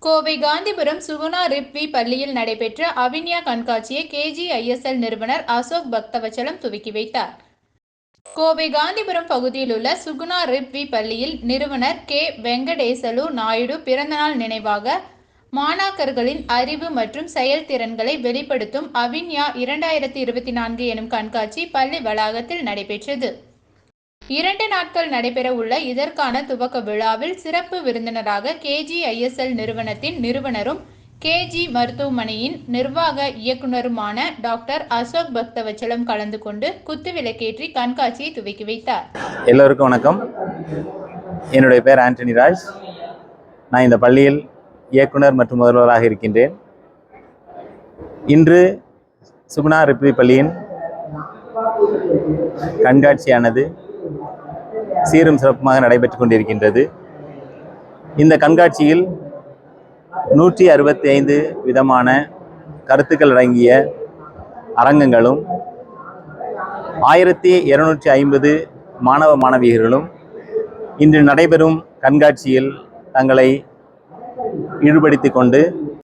கோவை காந்திபுரம் சுகுணா ரிப்வி பள்ளியில் நடைபெற்ற அவின்யா கண்காட்சியை KGISL நிறுவனர் அசோக் பக்தவச்சலம் துவக்கி வைத்தார். கோவை காந்திபுரம் பகுதியில் உள்ள சுகுணா ரிப்வி பள்ளியில் நிறுவனர் வெங்கடேசலு நாயுடு பிறந்தநாள் நினைவாக மாணாக்கர்களின் அறிவு மற்றும் செயல்திறன்களை வெளிப்படுத்தும் அவின்யா 2024 எனும் கண்காட்சி பள்ளி வளாகத்தில் நடைபெற்றது. 2 நாட்கள் நடைபெற உள்ள இதற்கான துவக்க விழாவில் சிறப்பு விருந்தினராக KGISL நிறுவனத்தின் நிறுவனரும் KG மருத்துவமனையின் நிர்வாக இயக்குனருமான டாக்டர் அசோக் பக்தவச்சலம் கலந்து கொண்டு குத்துவிளக்கேற்றி கண்காட்சியை துவக்கி வைத்தார். எல்லோருக்கும் வணக்கம். என்னுடைய பேர் ஆண்டனி ராஜ். நான் இந்த பள்ளியில் இயக்குனர் மற்றும் முதல்வராக இருக்கின்றேன். இன்று சுகுணா ரிப்வி பள்ளியின் கண்காட்சியானது சீரும் சிறப்புமாக நடைபெற்று கொண்டிருக்கின்றது. இந்த கண்காட்சியில் 165 விதமான கருத்துக்கள் அடங்கிய அரங்கங்களும் 1250 மாணவ மாணவியர்களும் இன்று நடைபெறும் கண்காட்சியில் தங்களை ஈடுபடுத்திக் கொண்டு